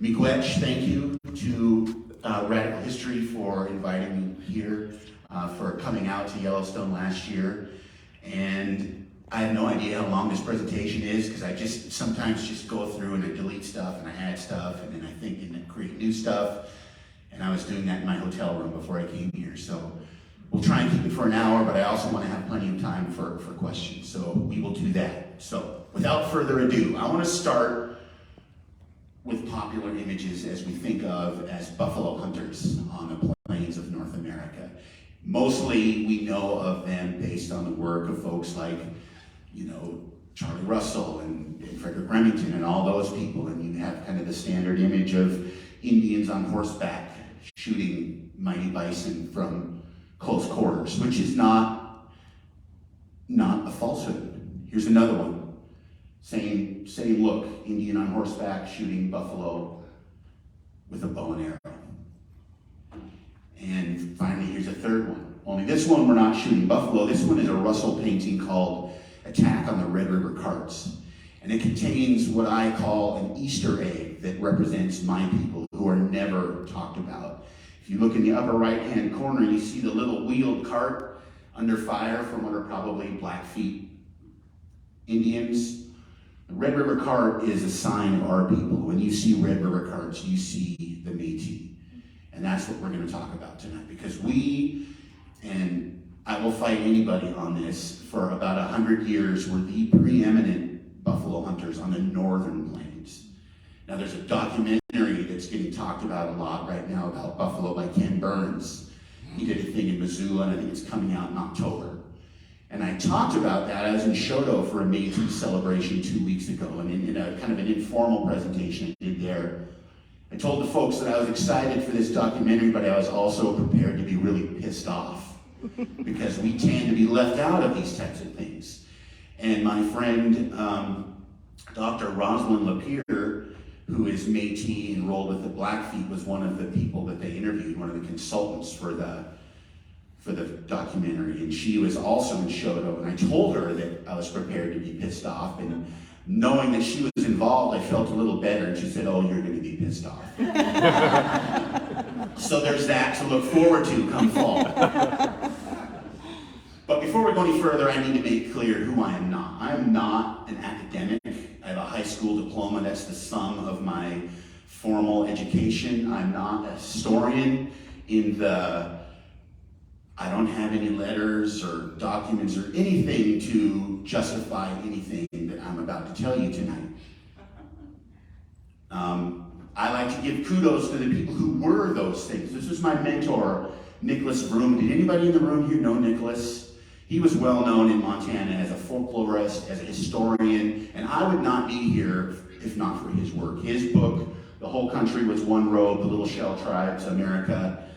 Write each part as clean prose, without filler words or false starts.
Miigwech, thank you to Radical History for inviting me here, for coming out to Yellowstone last year. And I have no idea how long this presentation is, because I sometimes just go through and I delete stuff and I add stuff and then I think and then create new stuff. And I was doing that in my hotel room before I came here. So we'll try and keep it for an hour, but I also want to have plenty of time for questions. So we will do that. So without further ado, I want to start with popular images as we think of as buffalo hunters on the plains of North America. Mostly we know of them based on the work of folks like, Charlie Russell and Frederick Remington and all those people. And you have kind of the standard image of Indians on horseback shooting mighty bison from close quarters, which is not a falsehood. Here's another one. Same look, Indian on horseback shooting buffalo with a bow and arrow. And finally, here's a third one. Only this one we're not shooting buffalo. This one is a Russell painting called Attack on the Red River Carts. And it contains what I call an Easter egg that represents my people who are never talked about. If you look in the upper right-hand corner, you see the little wheeled cart under fire from what are probably Blackfeet Indians. The Red River cart is a sign of our people. When you see Red River carts, you see the Métis. And that's what we're going to talk about tonight, because and I will fight anybody on this, for about 100 years were the preeminent buffalo hunters on the northern plains. Now there's a documentary that's getting talked about a lot right now about buffalo by Ken Burns. He did a thing in Missoula, and I think it's coming out in October. And I talked about that. I was in Shodo for a Metis celebration 2 weeks ago, and in a kind of an informal presentation I did there, I told the folks that I was excited for this documentary, but I was also prepared to be really pissed off, because we tend to be left out of these types of things. And my friend, Dr. Rosalind Lapierre, who is Métis and rolled with the Blackfeet, was one of the people that they interviewed, one of the consultants for the documentary, and she was also in Shodo, and I told her that I was prepared to be pissed off, and knowing that she was involved, I felt a little better, and she said, "Oh, you're going to be pissed off." So there's that to look forward to come fall. But before we go any further, I need to make clear who I am not. I am not an academic. I have a high school diploma. That's the sum of my formal education. I'm not a historian I don't have any letters or documents or anything to justify anything that I'm about to tell you tonight. I like to give kudos to the people who were those things. This was my mentor, Nicholas Broom. Did anybody in the room here know Nicholas? He was well known in Montana as a folklorist, as a historian, and I would not be here if not for his work. His book, The Whole Country Was One Robe, The Little Shell Tribes, America,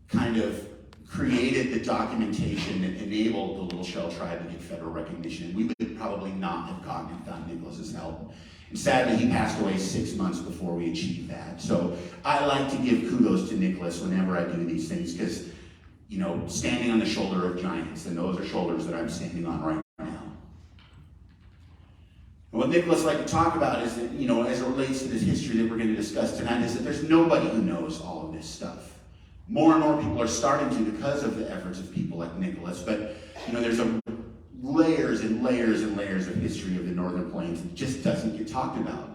kind of created the documentation that enabled the Little Shell Tribe to get federal recognition. We would probably not have gotten it without Nicholas's help. And sadly, he passed away 6 months before we achieved that. So I like to give kudos to Nicholas whenever I do these things, because, standing on the shoulder of giants, and those are shoulders that I'm standing on right now. And what Nicholas liked to talk about is that, as it relates to this history that we're going to discuss tonight, is that there's nobody who knows all of this stuff. More and more people are starting to, because of the efforts of people like Nicholas, but there's layers and layers and layers of history of the Northern Plains that just doesn't get talked about.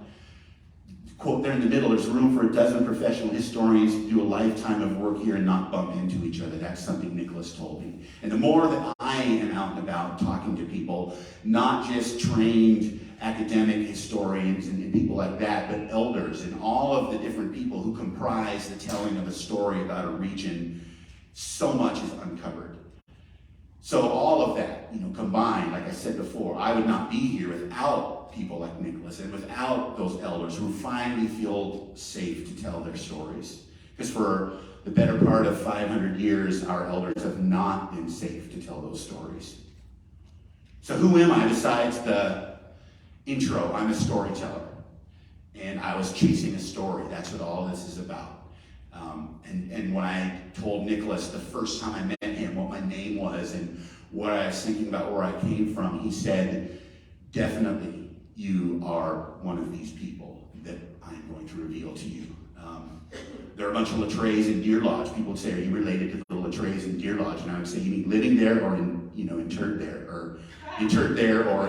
Quote there in the middle, there's room for a dozen professional historians to do a lifetime of work here and not bump into each other. That's something Nicholas told me. And the more that I am out and about talking to people, not just trained academic historians and people like that, but elders and all of the different people who comprise the telling of a story about a region, so much is uncovered. So all of that, combined, like I said before, I would not be here without people like Nicholas and without those elders who finally feel safe to tell their stories. Because for the better part of 500 years, our elders have not been safe to tell those stories. So who am I besides the intro? I'm a storyteller, and I was chasing a story. That's what all this is about. And when I told Nicholas the first time I met him what my name was and what I was thinking about where I came from, he said, "Definitely you are one of these people that I'm going to reveal to you. There are a bunch of Latrays in Deer Lodge. People would say, are you related to the Latrays in Deer Lodge? And I would say, you mean living there or interred there or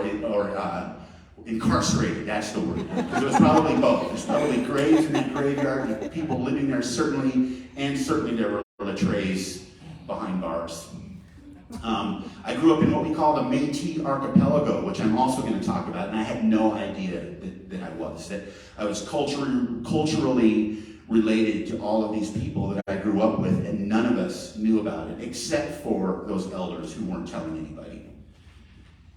incarcerated, that's the word. Because it was probably both. There's probably graves in that graveyard, people living there certainly, and certainly there were Latrays behind bars. I grew up in what we call the Métis archipelago, which I'm also going to talk about, and I had no idea that I was culturally related to all of these people that I grew up with, and none of us knew about it, except for those elders who weren't telling anybody.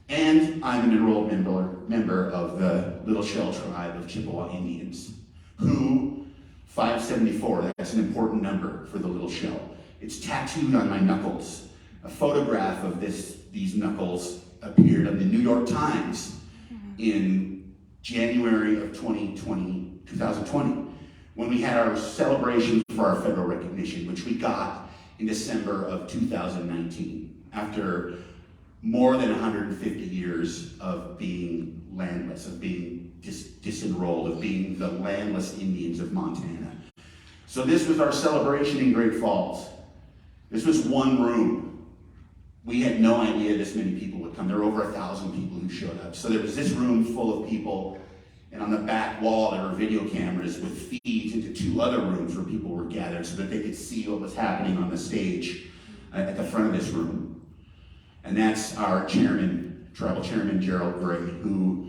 And I'm an enrolled member of the Little Shell tribe of Chippewa Indians, who, 574, that's an important number for the Little Shell. It's tattooed on my knuckles. A photograph of these knuckles appeared on the New York Times in January of 2020, when we had our celebration for our federal recognition, which we got in December of 2019, after more than 150 years of being landless, of being disenrolled, of being the landless Indians of Montana. So this was our celebration in Great Falls. This was one room. We had no idea this many people would come. There were over 1,000 people who showed up. So there was this room full of people, and on the back wall there were video cameras with feeds into 2 other rooms where people were gathered so that they could see what was happening on the stage at the front of this room. And that's our chairman, tribal chairman Gerald Gray, who,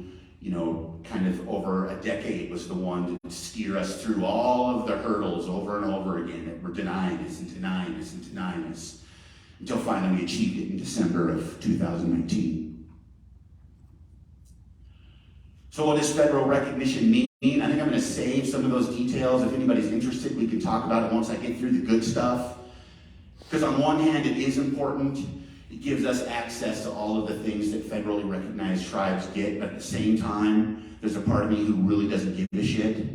kind of over a decade was the one to steer us through all of the hurdles over and over again that were denying us and denying us and denying us, until finally we achieved it in December of 2019. So what does federal recognition mean? I think I'm going to save some of those details. If anybody's interested, we can talk about it once I get through the good stuff. Because on one hand, it is important. It gives us access to all of the things that federally recognized tribes get, but at the same time, there's a part of me who really doesn't give a shit.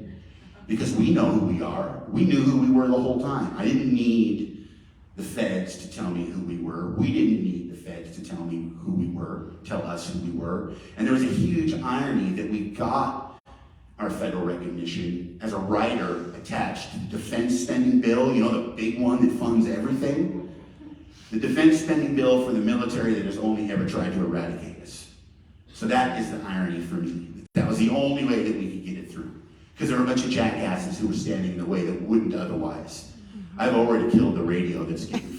Because we know who we are. We knew who we were the whole time. I didn't need the feds to tell me who we were. We didn't need the feds to tell me who we were, tell us who we were. And there was a huge irony that we got our federal recognition as a rider attached to the defense spending bill, the big one that funds everything. The defense spending bill for the military that has only ever tried to eradicate us. So that is the irony for me. That was the only way that we could get it through. Because there were a bunch of jackasses who were standing in the way that wouldn't otherwise. I've already killed the radio that's getting,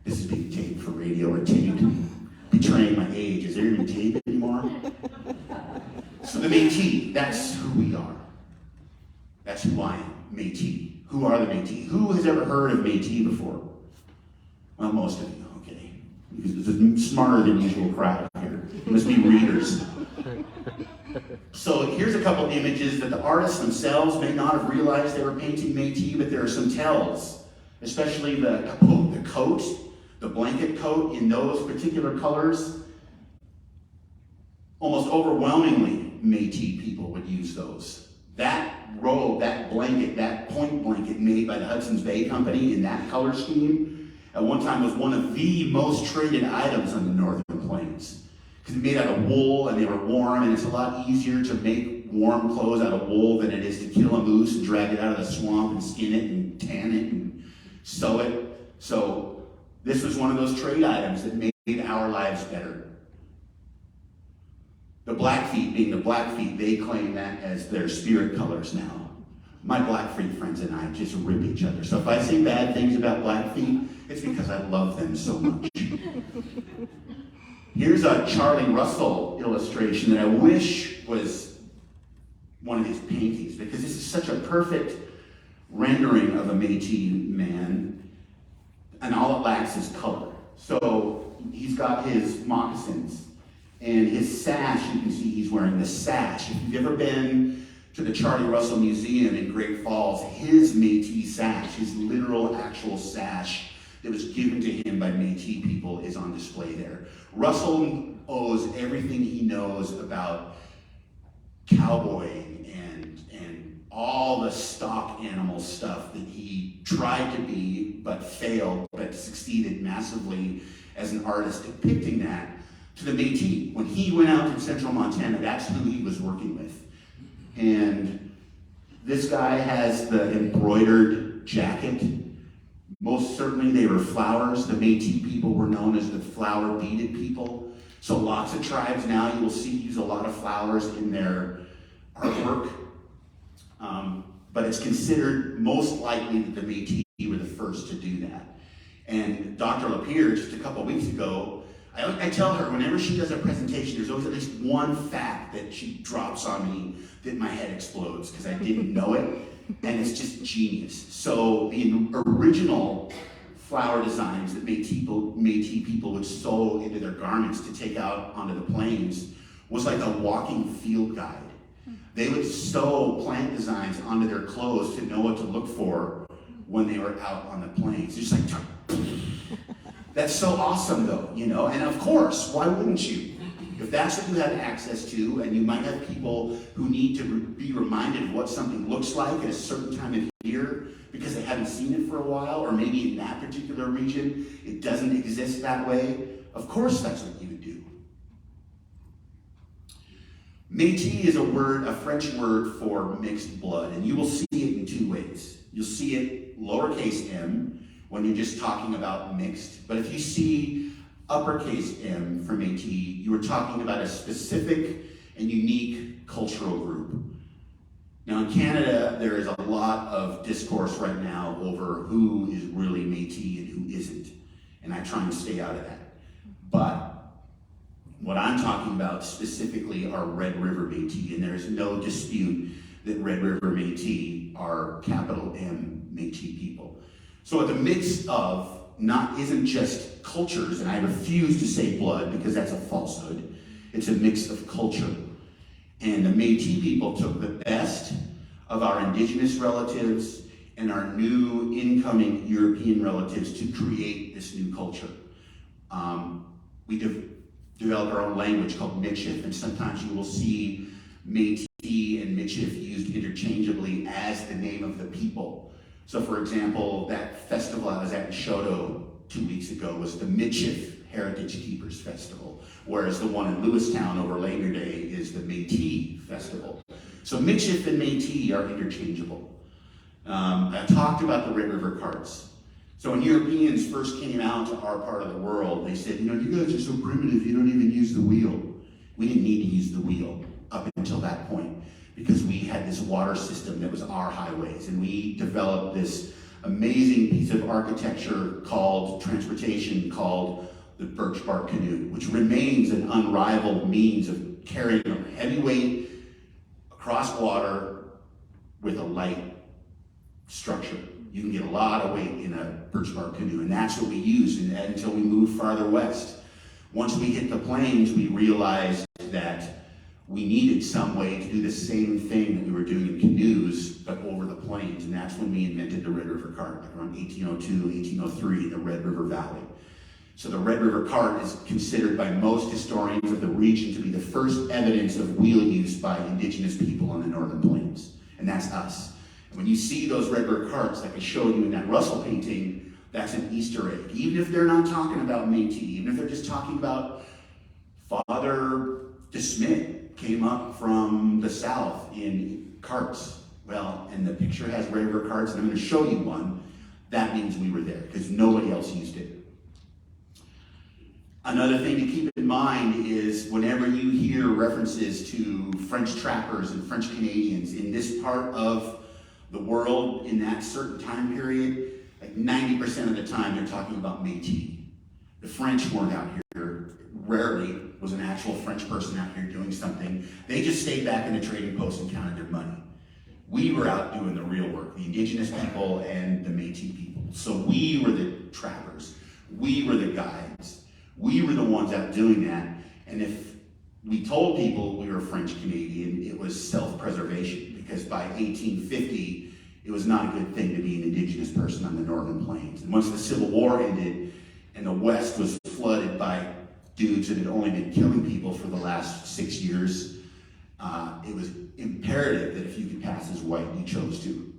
this is being taped for radio or taped. Betraying my age. Is there even tape anymore? So the Métis, that's who we are. That's who I am, Métis. Who are the Métis? Who has ever heard of Métis before? Well, most of you, okay. Because it's a smarter than usual crowd here. It must be readers. So here's a couple images that the artists themselves may not have realized they were painting Métis, but there are some tells, especially the coat, the blanket coat in those particular colors. Almost overwhelmingly, Métis people would use those. That robe, that blanket, that point blanket made by the Hudson's Bay Company in that color scheme, at one time was one of the most traded items on the Northern Plains. Because it's made out of wool and they were warm, and it's a lot easier to make warm clothes out of wool than it is to kill a moose and drag it out of the swamp and skin it and tan it and sew it. So this was one of those trade items that made our lives better. The Blackfeet, being the Blackfeet, they claim that as their spirit colors now. My Blackfeet friends and I just rip each other. So if I say bad things about Blackfeet, it's because I love them so much. Here's a Charlie Russell illustration that I wish was one of his paintings, because this is such a perfect rendering of a Métis man, and all it lacks is color. So he's got his moccasins, and his sash, you can see he's wearing the sash. If you've ever been to the Charlie Russell Museum in Great Falls, his Métis sash, his literal actual sash that was given to him by Métis people, is on display there. Russell owes everything he knows about cowboying and all the stock animal stuff that he tried to be but failed, but succeeded massively as an artist depicting that, to the Métis. When he went out in central Montana, that's who he was working with. And this guy has the embroidered jacket. Most certainly they were flowers. The Métis people were known as the flower beaded people. So lots of tribes now you will see use a lot of flowers in their artwork. But it's considered most likely that the Métis were the first to do that. And Dr. Lapierre, just a couple weeks ago, I tell her whenever she does a presentation, there's always at least one fact that she drops on me that my head explodes because I didn't know it, and it's just genius. So the original flower designs that Métis people would sew into their garments to take out onto the plains was like a walking field guide. They would sew plant designs onto their clothes to know what to look for when they were out on the plains. Just like, that's so awesome though, you know? And of course, why wouldn't you? If that's what you have access to, and you might have people who need to be reminded of what something looks like at a certain time of year because they haven't seen it for a while, or maybe in that particular region, it doesn't exist that way, of course that's what you would do. Métis is a French word for mixed blood, and you will see it in two ways. You'll see it lowercase m when you're just talking about mixed, but if you see uppercase M for Métis, you are talking about a specific and unique cultural group. Now in Canada, there is a lot of discourse right now over who is really Métis and who isn't, and I try and stay out of that. But what I'm talking about specifically are Red River Métis, and there's no dispute that Red River Métis are capital M Métis people. So the mix of isn't just cultures, and I refuse to say blood because that's a falsehood. It's a mix of culture. And the Métis people took the best of our indigenous relatives and our new incoming European relatives to create this new culture. We developed our own language called Michif, and sometimes you will see Métis and Michif used interchangeably as the name of the people. So for example, that festival I was at in Shoto 2 weeks ago was the Michif Heritage Keepers Festival, whereas the one in Lewistown over Labor Day is the Métis Festival. So Michif and Métis are interchangeable. I talked about the Red River carts. So when Europeans first came out to our part of the world, they said, you know, you guys are so primitive, you don't even use the wheel. We didn't need to use the wheel up until that point because we had this water system that was our highways, and we developed this amazing piece of architecture transportation called the birch bark canoe, which remains an unrivaled means of carrying a heavy weight across water with a light structure. You can get a lot of weight in a birch bark canoe, and that's what we used until we moved farther west. Once we hit the plains, we realized that we needed some way to do the same thing that we were doing in canoes, but over the plains, and that's when we invented the Red River cart, like around 1802, 1803, the Red River Valley. So the Red River cart is considered by most historians of the region to be the first evidence of wheel use by indigenous people on the northern plains, and that's us. And when you see those Red River carts, like I showed you in that Russell painting, that's an Easter egg. Even if they're not talking about Métis, even if they're just talking about Father DeSmit came up from the south in carts. Well, and the picture has Red River carts, and I'm going to show you one. That means we were there, because nobody else used it. Another thing to keep in mind is whenever you hear references to French trappers and French Canadians in this part of the world in that certain time period, like 90% of the time they're talking about Métis. The French weren't out here. Rarely was an actual French person out here doing something. They just stayed back in the trading post and counted their money. We were out doing the real work, the indigenous people and the Métis people. So we were the trappers. We were the guides. We were the ones out doing that. And if we told people we were French Canadian, it was self-preservation, because by 1850, it was not a good thing to be an indigenous person on the northern plains. And once the Civil War ended and the West was flooded by dudes that had only been killing people for the last 6 years, it was imperative that if you could pass as white, you chose to.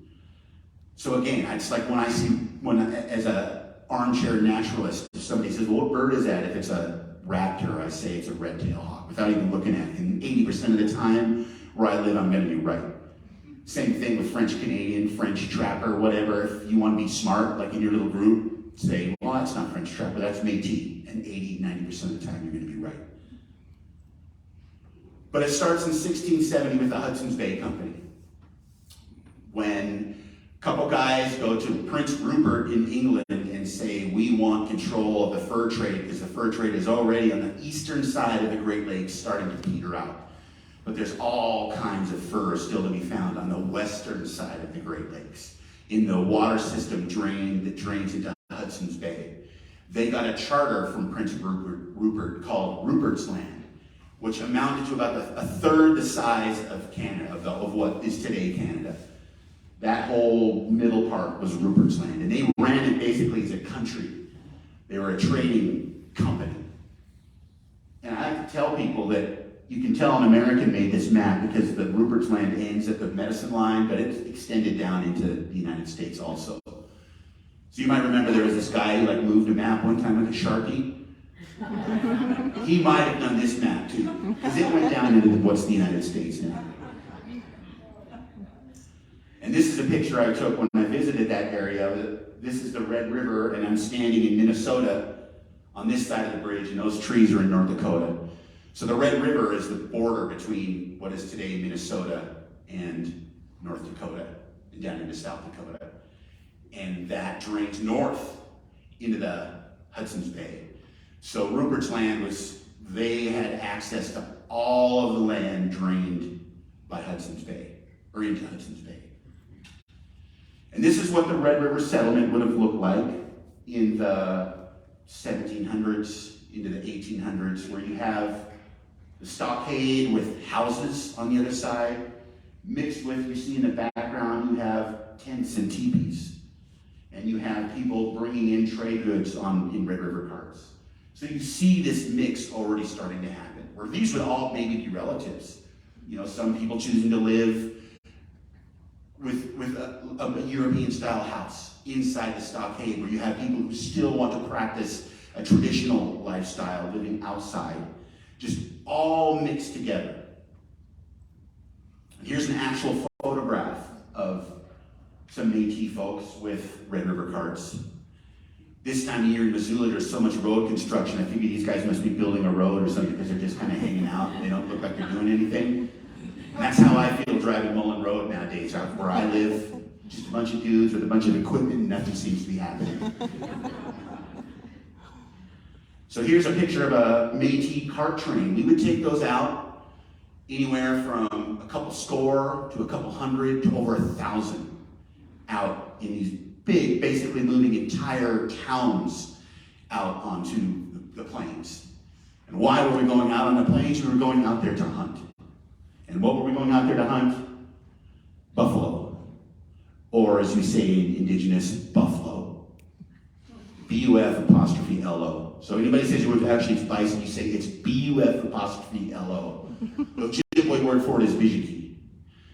So again, it's like as a armchair naturalist, if somebody says, well, what bird is that? If it's a raptor, I say it's a red-tailed hawk, without even looking at it. And 80% of the time, where I live, I'm going to do right. Same thing with French Canadian, French Trapper, whatever. If you want to be smart, like in your little group, say, well, that's not French Trapper, that's Métis. And 80-90% of the time, you're going to be right. But it starts in 1670 with the Hudson's Bay Company, when a couple guys go to Prince Rupert in England and say, we want control of the fur trade, because the fur trade is already on the eastern side of the Great Lakes starting to peter out. But there's all kinds of fur still to be found on the western side of the Great Lakes, in the water system that drains into Hudson's Bay. They got a charter from Prince Rupert called Rupert's Land, which amounted to about a third the size of Canada, of what is today Canada. That whole middle part was Rupert's Land, and they ran it basically as a country. They were a trading company. And I have to tell people that you can tell an American made this map because the Rupert's Land ends at the Medicine Line, but it's extended down into the United States also. So you might remember there was this guy who moved a map one time with a Sharpie. He might have done this map too, because it went down into what's the United States now. And this is a picture I took when I visited that area. This is the Red River, and I'm standing in Minnesota on this side of the bridge, and those trees are in North Dakota. So the Red River is the border between what is today Minnesota and North Dakota, and down into South Dakota. And that drains north into the Hudson's Bay. So Rupert's Land they had access to all of the land drained by Hudson's Bay, or into Hudson's Bay. And this is what the Red River settlement would have looked like in the 1700s into the 1800s, where you have the stockade with houses on the other side, mixed with, you see in the background, you have tents and teepees. And you have people bringing in trade goods in Red River carts. So you see this mix already starting to happen, where these would all maybe be relatives. Some people choosing to live with a European-style house inside the stockade, where you have people who still want to practice a traditional lifestyle, living outside, just all mixed together. And here's an actual photograph of some Métis folks with Red River carts. This time of year in Missoula, there's so much road construction. I figure these guys must be building a road or something, because they're just kind of hanging out. They don't look like they're doing anything. And that's how I feel driving Mullen Road nowadays, out where I live. Just a bunch of dudes with a bunch of equipment, and nothing seems to be happening. So here's a picture of a Métis cart train. We would take those out anywhere from a couple score to a couple hundred to over 1,000 out in these big, basically moving entire towns out onto the plains. And why were we going out on the plains? We were going out there to hunt. And what were we going out there to hunt? Buffalo. Or as we say in Indigenous, buffalo. B-U-F-apostrophe-L-O. So anybody says your word actually it's bison, you say it's B-U-F-apostrophe-L-O. The Chippewa word for it is bijiki.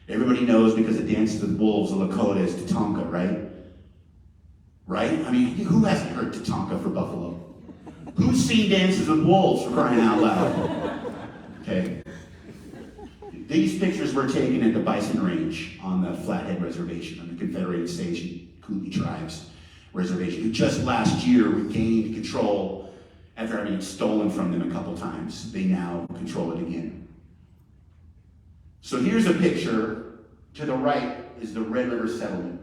Everybody knows, because it dances with wolves, the Lakota is Tatonka, right? Right? I mean, who hasn't heard Tatonka for buffalo? Who's seen Dances with Wolves, for crying out loud? Okay. These pictures were taken at the Bison Range on the Flathead Reservation, on the Confederated States and Kootenai Tribes Reservation, who just last year regained control after having it stolen from them a couple times. They now control it again. So here's a picture. To the right is the Red River settlement.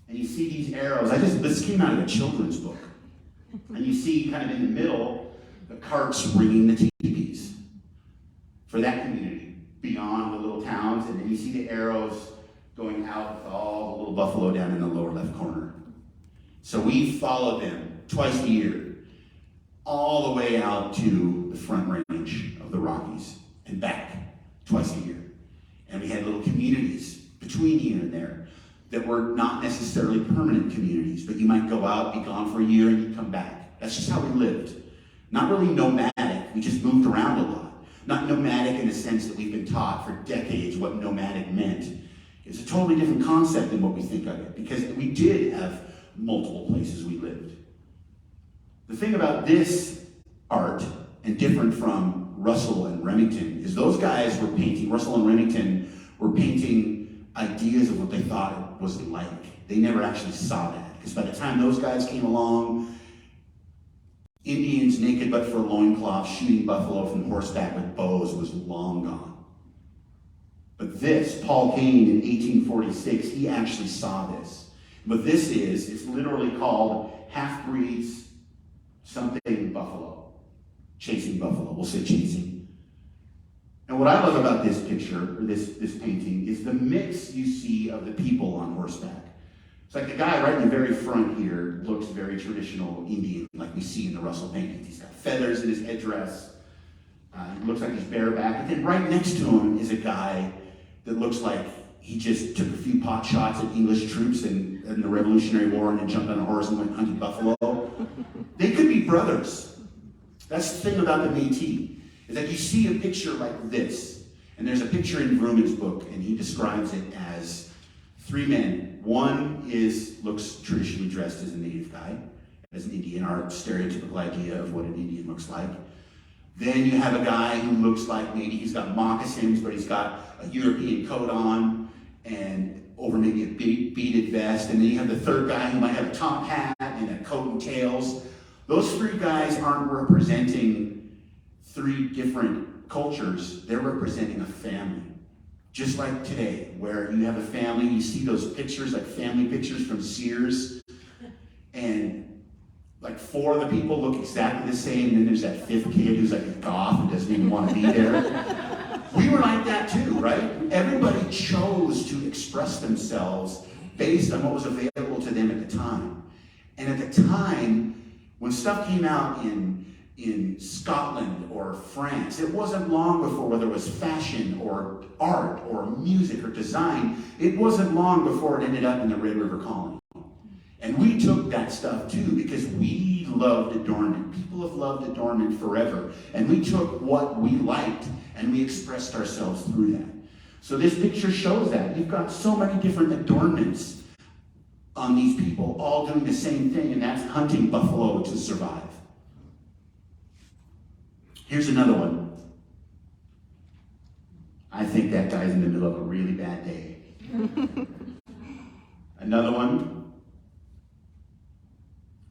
And you see these arrows. This came out of a children's book. And you see kind of in the middle, the carts bringing the teepees for that community, beyond the little towns. And then you see the arrows going out with all the little buffalo down in the lower left corner. So we followed them twice a year, all the way out to the Front Range of the Rockies and back twice a year. And we had little communities between here and there that were not necessarily permanent communities, but you might go out, be gone for a year, and you'd come back. That's just how we lived. Not really nomadic, we just moved around a lot. Not nomadic in the sense that we've been taught for decades what nomadic meant. It's a totally different concept than what we think of it, because we did have multiple places we lived. The thing about this art, and different from Russell and Remington is those guys were painting, Russell and Remington were painting ideas of what they thought it was like. They never actually saw that, because by the time those guys came along, Indians naked but for a loincloth shooting buffalo from horseback with bows was long gone. But this, Paul Kane in 1846, he actually saw this. What this is, it's literally called half-breeds something buffalo. Chasing buffalo, we'll say chasing. And what I love about this picture, or this painting, is the mix you see of the people on horseback. It's like the guy right in the very front here looks very traditional Indian, like we see in the Russell paintings. He's got feathers in his headdress. He looks like he's bareback. But then right next to him is a guy that looks like he just took a few pot shots at English troops in the Revolutionary War and then jumped on a horse and went hunting buffalo. They could be brothers. That's the thing about the Métis, is that you see a picture like this, and there's a picture in Vrooman's book, and he describes it as three men. One looks traditionally dressed as a native guy, as an Indian, our stereotypical idea of what an Indian looks like. Then you have a guy who looks like maybe he's got moccasins, but he's got a European coat on, and over maybe a big beaded vest. And then you have the third guy who might have a top hat and a coat and tails. Those three guys aren't representing three different cultures. They're representing a family. Just like today, where you have a family, you see those pictures, like family pictures from Sears, and like four of the people look exactly the same, and then there's that fifth kid who's like a goth and doesn't even want to be there. We were like that too, right? Everybody chose to express themselves based on what was available to them at the time. And at the time, when stuff came out in Scotland or France, it wasn't long before, whether it was fashion or art or music or design, it wasn't long before it ended up in the Red River Colony. And we took that stuff too, because we loved adornment. People have loved adornment forever. And we took what we liked and we expressed ourselves through that. So this picture shows that. You've got so many different adornments on these people, all doing the same thing, and that's hunting buffalo to survive. Here's another one. I think that guy's in the middle of a really bad day. Another one.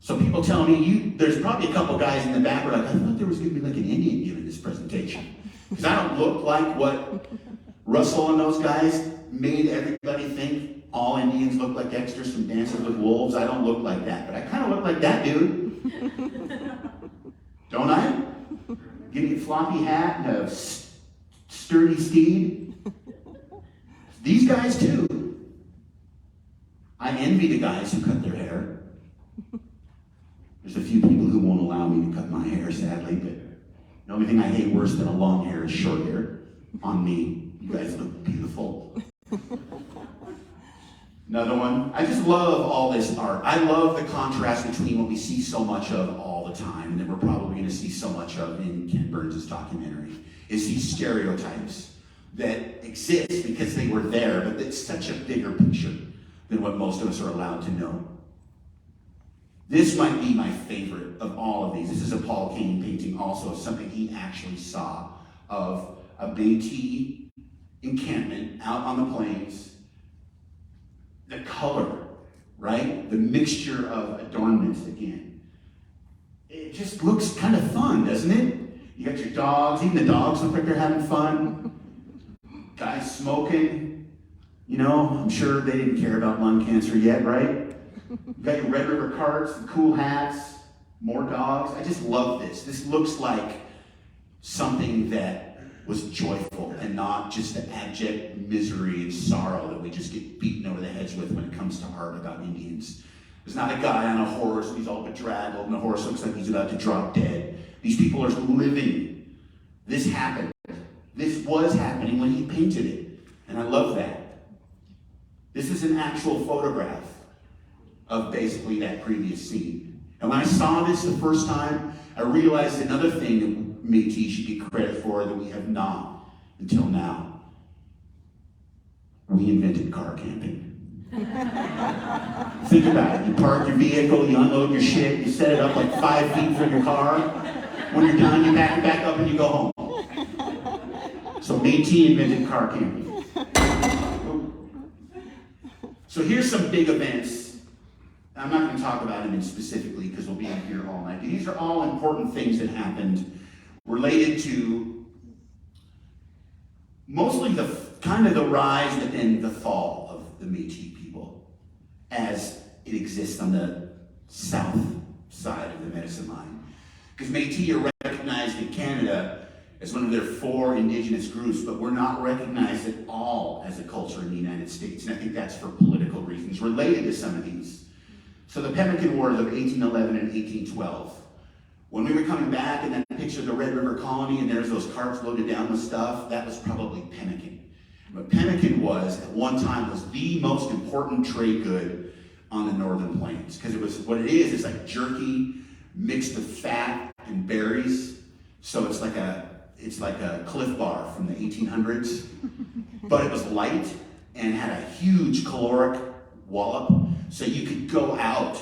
So people tell me, there's probably a couple guys in the back who are like, I thought there was going to be like an Indian giving this presentation. Because I don't look like what Russell and those guys made everybody think all Indians look like extras from Dances with Wolves. I don't look like that, but I kind of look like that dude. Don't I? Give me a floppy hat and a sturdy steed. These guys too. I envy the guys who cut their hair. There's a few people who won't allow me to cut my hair, sadly, but the only thing I hate worse than a long hair is short hair on me. You guys look beautiful. Another one. I just love all this art. I love the contrast between what we see so much of all the time, and that we're probably going to see so much of in Ken Burns' documentary, is these stereotypes that exist because they were there, but it's such a bigger picture than what most of us are allowed to know. This might be my favorite of all of these. This is a Paul Kane painting also, something he actually saw of a Métis encampment out on the plains. The color, right? The mixture of adornments again. It just looks kind of fun, doesn't it? You got your dogs, even the dogs look like they're having fun. Guys smoking. You know, I'm sure they didn't care about lung cancer yet, right? You got your Red River carts, the cool hats, more dogs. I just love this. This looks like something that was joyful and not just the abject misery and sorrow that we just get beaten over the heads with when it comes to art about Indians. There's not a guy on a horse, he's all bedraggled, and the horse looks like he's about to drop dead. These people are living. This happened. This was happening when he painted it. And I love that. This is an actual photograph of basically that previous scene. And when I saw this the first time, I realized another thing that Métis should get credit for that we have not until now. We invented car camping. Think about it. You park your vehicle, you unload your shit, you set it up like 5 feet from your car. When you're done, you back it back up and you go home. So Métis invented car camping. So here's some big events. I'm not going to talk about them specifically because we'll be in here all night. These are all important things that happened related to mostly the kind of the rise and then the fall of the Métis people as it exists on the south side of the Medicine Line. Because Métis are recognized in Canada as one of their 4 indigenous groups, but we're not recognized at all as a culture in the United States, and I think that's for political reasons related to some of these. So the Pemmican Wars of 1811 and 1812. When we were coming back and that picture of the Red River Colony and there's those carts loaded down with stuff, that was probably pemmican. But pemmican was, at one time, was the most important trade good on the northern plains. Because it was, what it is like jerky mixed with fat and berries. So it's like a Cliff Bar from the 1800s. But it was light and had a huge caloric wallop. So you could go out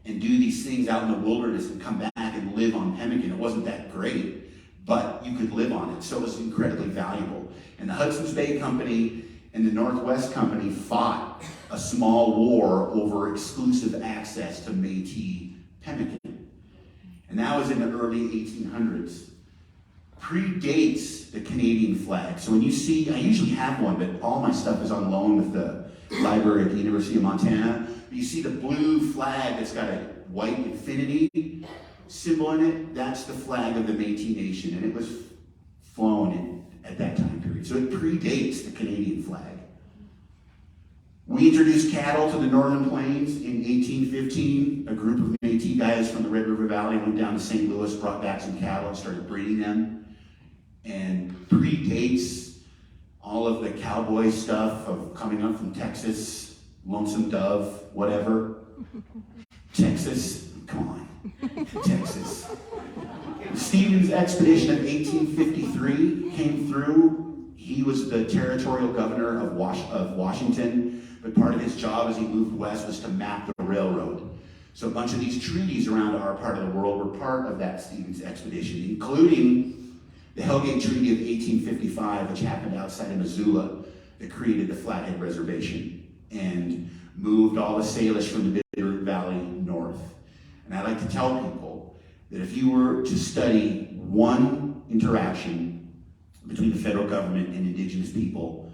and do these things out in the wilderness and come back and live on pemmican. It wasn't that great, but you could live on it. So it was incredibly valuable. And the Hudson's Bay Company and the Northwest Company fought a small war over exclusive access to Métis pemmican. And that was in the early 1800s. Predates the Canadian flag. So when you see, I usually have one, but all my stuff is on loan with the library at the University of Montana. You see the blue flag that's got a white infinity symbol in it. That's the flag of the Métis Nation, and it was flown at that time period. So it predates the Canadian flag. We introduced cattle to the Northern Plains in 1815. A group of Métis guys from the Red River Valley went down to St. Louis, brought back some cattle and started breeding them. And predates all of the cowboy stuff of coming up from Texas, Lonesome Dove, whatever. Texas, come on, Texas. Stephen's expedition of 1853 came through. He was the territorial governor of Washington, but part of his job as he moved west was to map the railroad. So a bunch of these treaties around our part of the world were part of that Stephen's expedition, including the Hellgate Treaty of 1855, which happened outside of Missoula, that created the Flathead Reservation and moved all the Salish from the Bitterroot Valley north. And I like to tell people that if you were to study one interaction between the federal government and indigenous people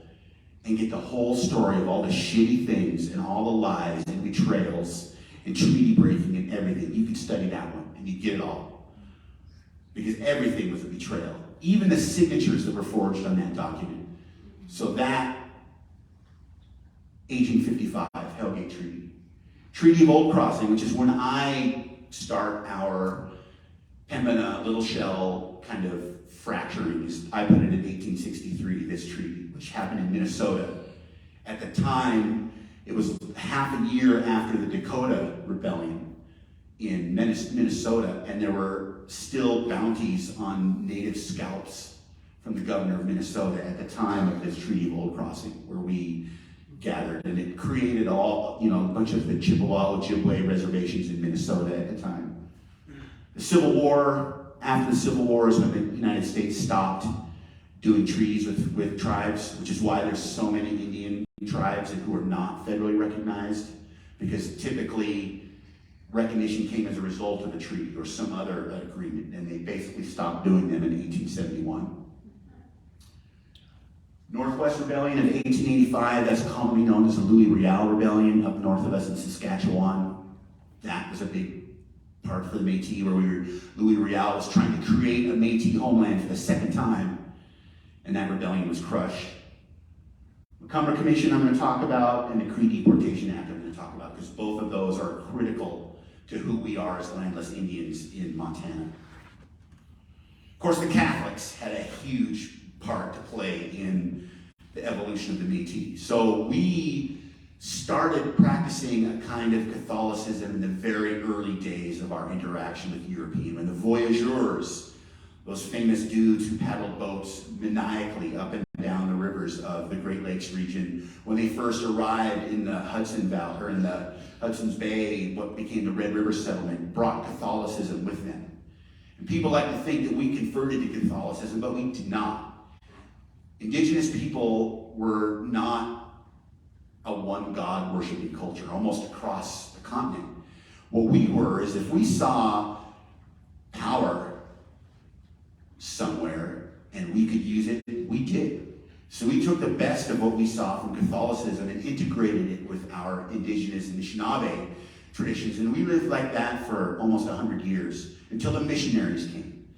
and get the whole story of all the shitty things and all the lies and betrayals and treaty breaking and everything, you could study that one and you'd get it all. Because everything was a betrayal. Even the signatures that were forged on that document. So that 1855 Hellgate Treaty. Treaty of Old Crossing, which is when I start our Pembina Little Shell kind of fracturing. I put it in 1863, this treaty, which happened in Minnesota. At the time, it was half a year after the Dakota Rebellion in Minnesota, and there were still bounties on native scalps from the governor of Minnesota at the time of this Treaty of Old Crossing, where we gathered, and it created a bunch of the Chippewa, Ojibwe reservations in Minnesota at the time. The Civil War, after the Civil War is when the United States stopped doing treaties with tribes, which is why there's so many Indian tribes who are not federally recognized, because typically recognition came as a result of a treaty or some other agreement, and they basically stopped doing them in 1871. Northwest Rebellion of 1885, that's commonly known as the Louis Riel Rebellion up north of us in Saskatchewan. That was a big part for the Métis, where Louis Riel was trying to create a Métis homeland for the second time, and that rebellion was crushed. The Cumber Commission I'm going to talk about, and the Cree Deportation Act I'm going to talk about, because both of those are critical to who we are as landless Indians in Montana. Of course, the Catholics had a huge part to play in the evolution of the Métis. So we started practicing a kind of Catholicism in the very early days of our interaction with European. When the voyageurs, those famous dudes who paddled boats maniacally up and down the rivers of the Great Lakes region, when they first arrived in the Hudson Valley, or in the Hudson's Bay, what became the Red River Settlement, brought Catholicism with them. And people like to think that we converted to Catholicism, but we did not. Indigenous people were not a one God worshiping culture, almost across the continent. What we were is if we saw power somewhere and we could use it, we did. So we took the best of what we saw from Catholicism and integrated it with our Indigenous and Anishinaabe traditions. And we lived like that for almost 100 years until the missionaries came.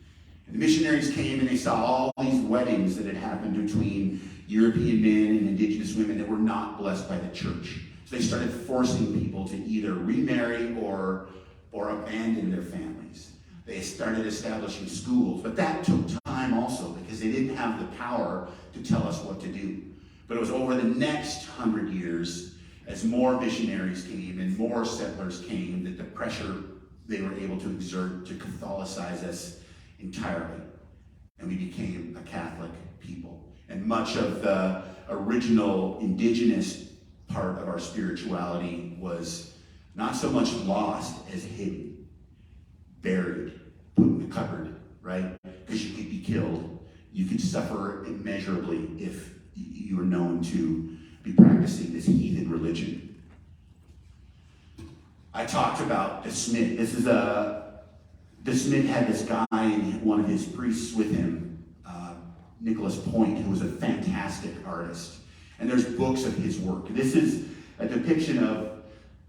And the missionaries came and they saw all these weddings that had happened between European men and Indigenous women that were not blessed by the church. So they started forcing people to either remarry or abandon their families. They started establishing schools, but that took time also because they didn't have the power to tell us what to do. But it was over the next 100 years, as more missionaries came and more settlers came, that the pressure they were able to exert to Catholicize us entirely. And we became a Catholic people. And much of the original Indigenous part of our spirituality was not so much lost as hidden, buried, put in the cupboard, right? Because you could be killed. You could suffer immeasurably if you were known to be practicing this heathen religion. I talked about De Smet. De Smet had this guy and one of his priests with him, Nicholas Point, who was a fantastic artist. And there's books of his work. This is a depiction of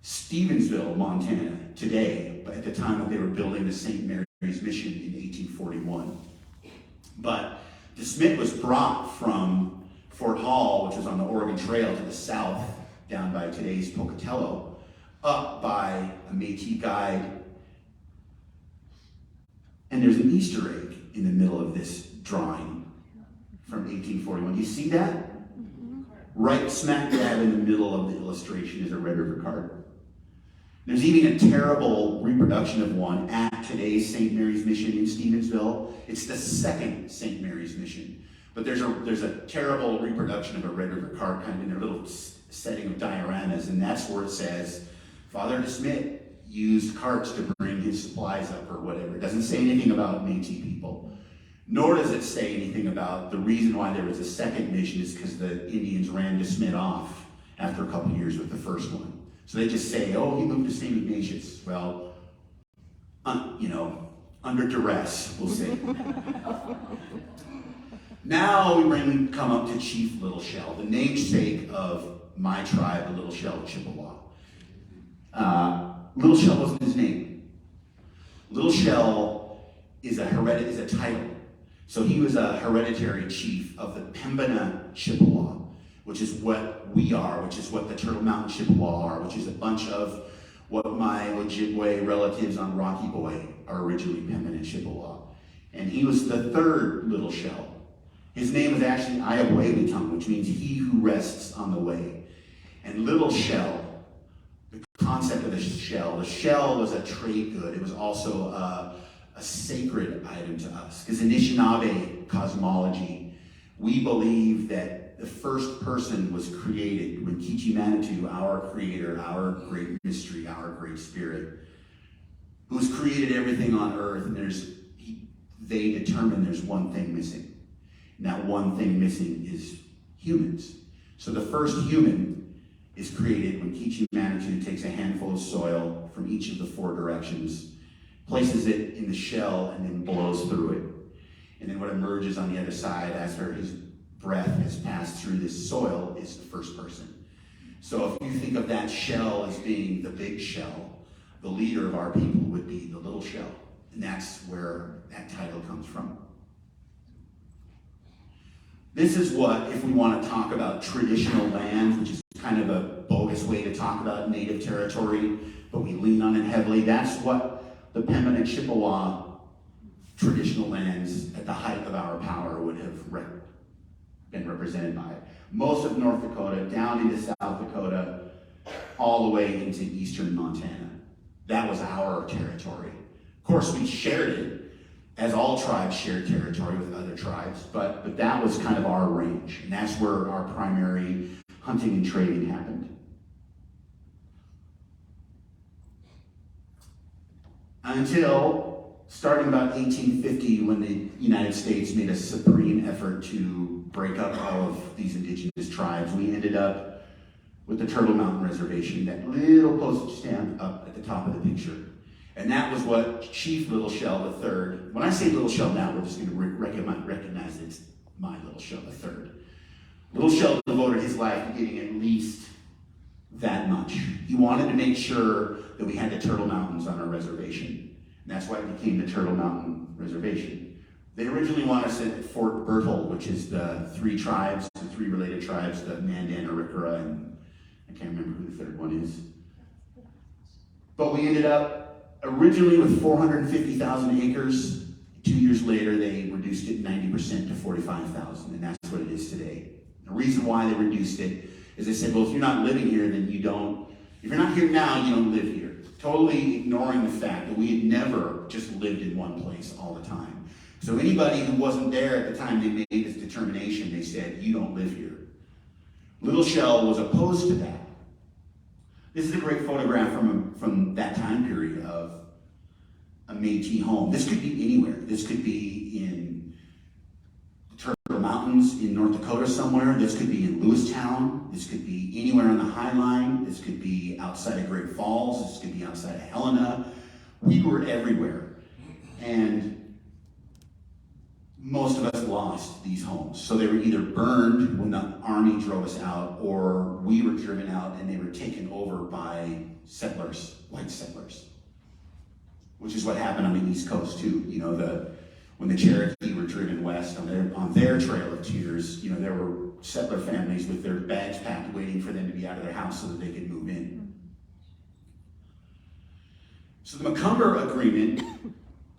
Stevensville, Montana, today, but at the time that they were building the St. Mary's Mission in 1841. But De Smet was brought from Fort Hall, which was on the Oregon Trail to the south, down by today's Pocatello, up by a Métis guide. And there's an Easter egg in the middle of this drawing from 1841. You see that? Right smack dab in the middle of the illustration is a Red River card. There's even a terrible reproduction of one at today's St. Mary's Mission in Stevensville. It's the second St. Mary's Mission. But there's a terrible reproduction of a Red River card kind of in their little setting of dioramas, and that's where it says, Father De Smet used carts to bring his supplies up or whatever. It doesn't say anything about Métis people. Nor does it say anything about the reason why there was a second mission is because the Indians ran De Smet off after a couple years with the first one. So they just say, oh, he moved to St. Ignatius. Well, under duress, we'll say. Now we come up to Chief Little Shell, the namesake of my tribe, the Little Shell Chippewa. Little Shell wasn't his name. Little Shell is a title. So he was a hereditary chief of the Pembina Chippewa, which is what we are, which is what the Turtle Mountain Chippewa are, which is a bunch of what my Ojibwe relatives on Rocky Boy are originally Pembina Chippewa. And he was the third Little Shell. His name was actually Ayahuaylitung, which means he who rests on the way. And Little Shell, the concept of the shell was a trade good. It was also a sacred item to us. Because in Anishinaabe cosmology, we believe that the first person was created when Kichi-Manitou, our creator, our great mystery, our great spirit, who's created everything on earth, and they determine there's one thing missing. And that one thing missing is humans. So the first human is created when Kichi-Manitou takes a handful of soil from each of the four directions, places it in the shell, and then blows through it. And then what emerges on the other side after his breath has passed through this soil is the first person. So if you think of that shell as being the big shell, the leader of our people would be the little shell. And that's where that title comes from. This is what, if we want to talk about traditional land, which is kind of a bogus way to talk about native territory, but we lean on it heavily, that's what the Pembina Chippewa traditional lands at the height of our power would have been represented by. Most of North Dakota, down into South Dakota, all the way into eastern Montana. That was our territory. Of course, we shared it, as all tribes shared territory with other tribes, but that was kind of our range, and that's where our primary hunting and trading happened. Until starting about 1850, when the United States made a supreme effort to break up all of these indigenous tribes, we ended up with the Turtle Mountain Reservation, that little postage stamp up at the top of the picture. And that was what Chief Little Shell III, when I say Little Shell now, we're just going to recognize it's my Little Shell III. Little Shell devoted his life to getting at least that much. He wanted to make sure that we had the Turtle Mountains on our reservation. And that's why it became the Turtle Mountain Reservation. They originally wanted us at Fort Berthold, which is the three related tribes, the Mandan, Arikara, and I can't remember who the third one is. But we ended up originally with 450,000 acres. 2 years later, they reduced it 90% to 45,000, and that's what it is today. The reason why they reduced it is they said, well, if you're not living here, then you don't, if you're not here now, you don't live here. Totally ignoring the fact that we had never just lived in one place all the time. So anybody who wasn't there at the time they made this determination, they said, you don't live here. Little Shell was opposed to that. This is a great photograph from that time period of a Métis home. This could be anywhere. This could be in the Turtle Mountains in North Dakota somewhere. This could be in Lewistown. This could be anywhere on the High Line. This could be outside of Great Falls. This could be outside of Helena. We were everywhere. And most of us lost these homes. So they were either burned when the army drove us out, or we were driven out and they were taken over by settlers, white settlers. Which is what happened on the East Coast too. You know, when the Cherokee were driven west on their Trail of Tears, you know, there were settler families with their bags packed waiting for them to be out of their house so that they could move in. So the Macomber Agreement